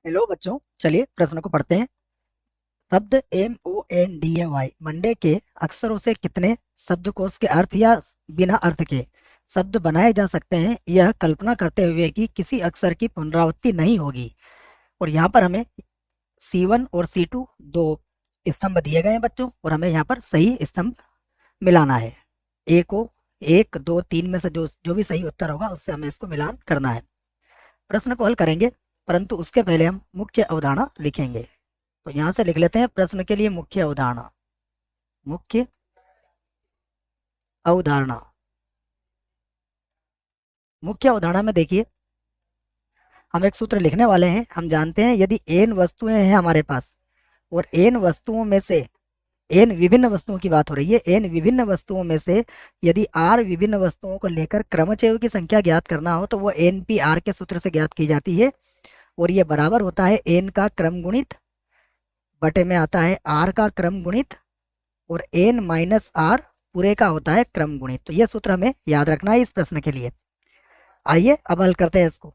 Hello बच्चों, चलिए प्रश्न को पढ़ते हैं। शब्द MONDAY मंडे के अक्षरों से कितने शब्दकोश के अर्थ या बिना अर्थ के शब्द बनाए जा सकते हैं, यह कल्पना करते हुए कि किसी अक्षर की पुनरावृत्ति नहीं होगी। और यहाँ पर हमें C1 और C2 दो स्तंभ दिए गए हैं बच्चों, और हमें यहाँ पर सही स्तंभ मिलाना है। ए को 1, 2, 3 में से जो जो भी सही उत्तर होगा उससे हमें इसको मिलान करना है। प्रश्न को हल करेंगे, परंतु उसके पहले हम मुख्य अवधारणा लिखेंगे। तो यहां से लिख लेते हैं प्रश्न के लिए मुख्य अवधारणा। मुख्य अवधारणा मुख्य अवधारणा में देखिए, हम एक सूत्र लिखने वाले हैं। हम जानते हैं यदि n वस्तुएं हैं हमारे पास, और n वस्तुओं में से n विभिन्न वस्तुओं की बात हो रही है, n विभिन्न वस्तुओं में से यदि r विभिन्न वस्तुओं को लेकर क्रमचयों की संख्या ज्ञात करना हो तो वो NP r के सूत्र से ज्ञात की जाती है। और ये बराबर होता है n का क्रम गुणित बटे में आता है r का क्रम गुणित, और n माइनस आर पूरे का होता है क्रम गुणित। तो यह सूत्र हमें याद रखना है इस प्रश्न के लिए। आइए अब हल करते हैं इसको।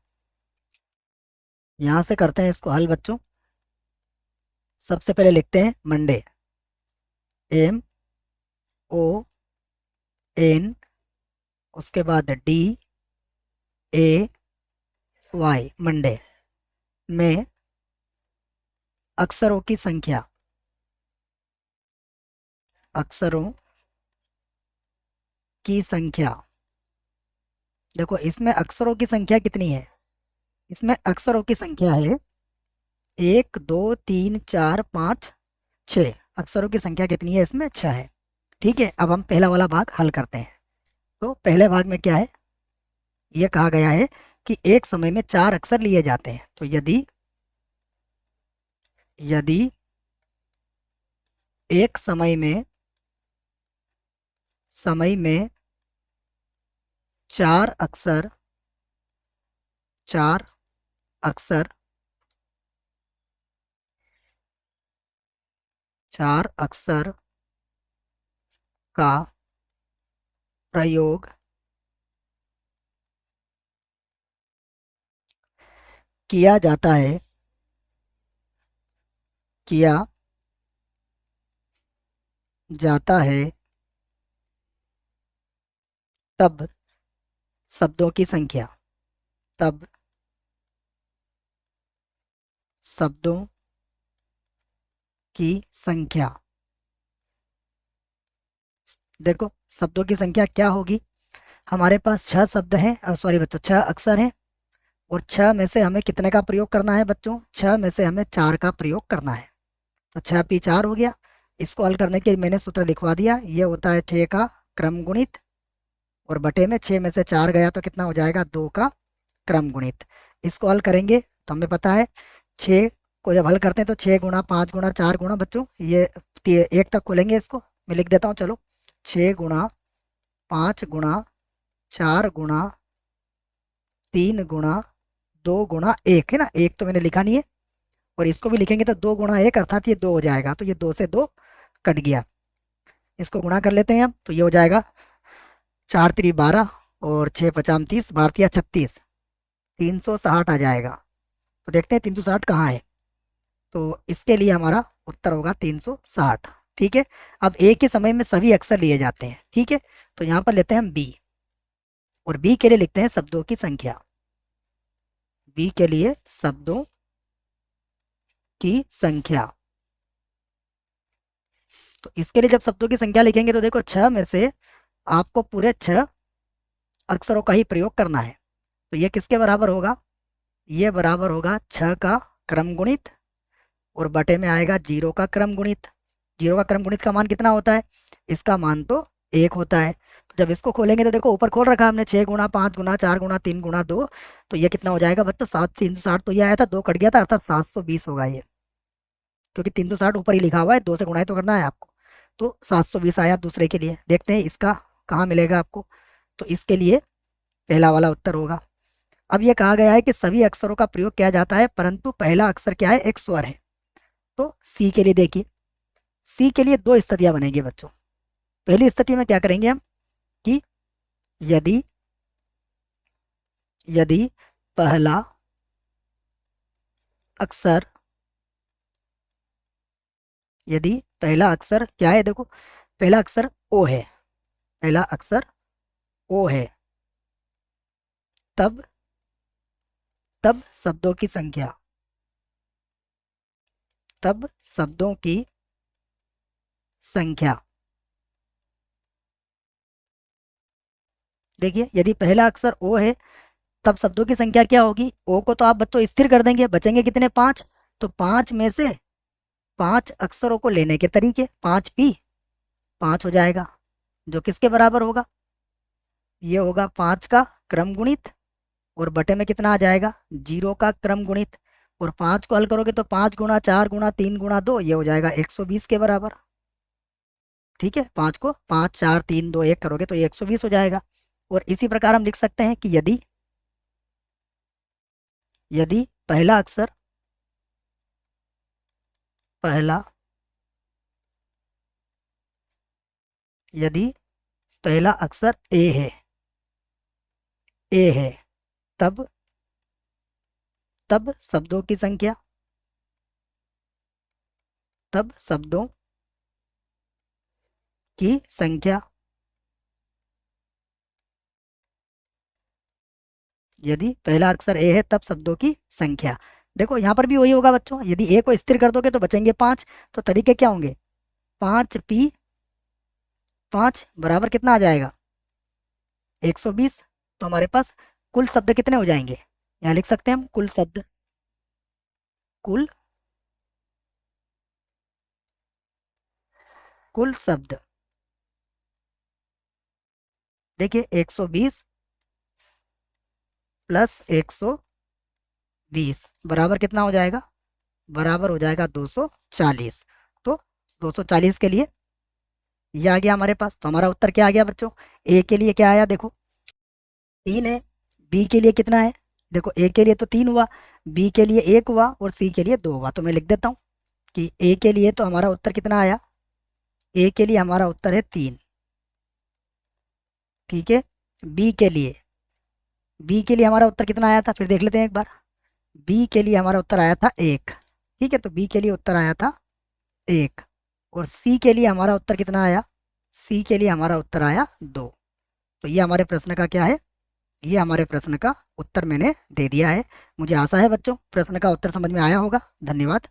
यहां से करते हैं इसको हल बच्चों। सबसे पहले लिखते हैं मंडे, MON, उसके बाद DAY, मंडे में अक्षरों की संख्या, अक्षरों की संख्या। देखो इसमें अक्षरों की संख्या कितनी है, इसमें अक्षरों की संख्या है 1, 2, 3, 4, 5, 6। अक्षरों की संख्या कितनी है इसमें, 6 है। ठीक है, अब हम पहला वाला भाग हल करते हैं। तो पहले भाग में क्या है, यह कहा गया है कि एक समय में 4 अक्षर लिए जाते हैं। तो यदि यदि एक समय में 4 अक्षर 4 अक्षर 4 अक्षर का प्रयोग किया जाता है, किया जाता है, तब शब्दों की संख्या, तब शब्दों की संख्या। देखो शब्दों की संख्या क्या होगी, हमारे पास 6 शब्द हैं, सॉरी बच्चों 6 अक्षर हैं, और 6 में से हमें कितने का प्रयोग करना है बच्चों, 6 में से हमें 4 का प्रयोग करना है। तो 6 P 4 हो गया। इसको हल करने के लिए मैंने सूत्र लिखवा दिया, ये होता है 6 का क्रम गुणित, और बटे में 6 में से 4 गया तो कितना हो जाएगा, 2 का क्रम गुणित। इसको हल करेंगे तो हमें पता है 6 को जब हल करते हैं तो 6 गुणा 5 गुणा 4 गुणा बच्चों ये 1 तक खोलेंगे। इसको मैं लिख देता हूँ, चलो 6 गुणा 5 गुणा 4 गुणा 3 गुणा 2 गुणा 1 है ना, 1 तो मैंने लिखा नहीं है। और इसको भी लिखेंगे तो 2 गुणा 1 अर्थात ये 2 हो जाएगा, तो ये 2 से 2 कट गया। इसको गुणा कर लेते हैं हम, तो ये हो जाएगा 4 3 12 और 6 5 30, 12 36, 360 आ जाएगा। तो देखते हैं 360 कहाँ है। तो इसके लिए हमारा उत्तर होगा 360। ठीक है, अब एक ही समय में सभी अक्षर लिए जाते हैं। ठीक है, तो यहाँ पर लेते हैं हम बी, और बी के लिए लिखते हैं शब्दों की संख्या। बी के लिए शब्दों की संख्या। तो इसके लिए जब शब्दों की संख्या लिखेंगे तो देखो 6 में से आपको पूरे 6 अक्षरों का ही प्रयोग करना है। तो ये किसके बराबर होगा, ये बराबर होगा 6 का क्रम गुणित, और बटे में आएगा 0 का क्रम गुणित। 0 का क्रम गुणित का मान कितना होता है, इसका मान तो 1 होता है। तो जब इसको खोलेंगे तो देखो ऊपर खोल रखा है हमने 6 गुणा 5 गुणा 4 गुणा 3 गुणा 2, तो ये कितना हो जाएगा बच्चों 7 360। तो ये आया था 2 कट गया था, अर्थात 720 होगा ये, क्योंकि 360 ऊपर ही लिखा हुआ है, 2 से गुणा ही तो करना है आपको। तो 720 आया दूसरे के लिए। देखते हैं इसका कहाँ मिलेगा आपको। तो इसके लिए पहला वाला उत्तर होगा। अब ये कहा गया है कि सभी अक्षरों का प्रयोग किया जाता है, परंतु पहला अक्षर क्या है, एक स्वर है। तो सी के लिए देखिए, सी के लिए 2 स्थितियां बनेंगी बच्चों। पहली स्थिति में क्या करेंगे हम कि यदि यदि पहला अक्षर, यदि पहला अक्षर क्या है, देखो पहला अक्षर ओ है, पहला अक्षर ओ है, तब तब शब्दों की संख्या, तब शब्दों की संख्या, देखिए यदि पहला अक्षर ओ है तब शब्दों की संख्या क्या होगी, ओ को तो आप बच्चों स्थिर कर देंगे, बचेंगे कितने, पांच, तो पांच में से पांच अक्षरों को लेने के तरीके, पांच पी पांच हो जाएगा, जो किसके बराबर होगा, ये होगा पांच का क्रम गुणित, और बटे में कितना आ जाएगा, जीरो का क्रम गुणित, और पांच को हल करोगे तो पांच गुणा चार गुणा तीन गुणा दो, ये हो जाएगा 120 के बराबर। ठीक है, पांच को पांच चार तीन दो एक करोगे तो ये 120 हो जाएगा। और इसी प्रकार हम लिख सकते हैं कि यदि यदि पहला अक्षर, पहला यदि पहला अक्षर ए है, ए है, तब तब शब्दों की संख्या, तब शब्दों की संख्या, यदि पहला अक्षर ए है तब शब्दों की संख्या। देखो यहाँ पर भी वही होगा बच्चों, यदि ए को स्थिर कर दोगे तो बचेंगे पांच, तो तरीके क्या होंगे, पांच पी पांच बराबर कितना आ जाएगा, 120, तो हमारे पास कुल शब्द कितने हो जाएंगे, यहाँ लिख सकते हैं हम कुल शब्द, कुल कुल शब्द, देखिए 120 प्लस 120 बराबर कितना हो जाएगा, बराबर हो जाएगा 240। तो 240 के लिए ये आ गया हमारे पास, तो हमारा उत्तर क्या आ गया बच्चों, ए के लिए क्या आया, देखो तीन है, बी के लिए कितना है, देखो ए के लिए तो तीन हुआ, बी के लिए एक हुआ और सी के लिए दो हुआ, तो मैं लिख देता हूँ कि ए के लिए तो हमारा उत्तर कितना आया, ए के लिए हमारा उत्तर है तीन, ठीक है, बी के लिए, बी के लिए हमारा उत्तर कितना आया था, फिर देख लेते हैं एक बार, बी के लिए हमारा उत्तर आया था एक, ठीक है, तो बी के लिए उत्तर आया था एक, और सी के लिए हमारा उत्तर कितना आया, सी के लिए हमारा उत्तर आया दो। तो ये हमारे प्रश्न का क्या है, ये हमारे प्रश्न का उत्तर मैंने दे दिया है। मुझे आशा है बच्चों प्रश्न का उत्तर समझ में आया होगा। धन्यवाद।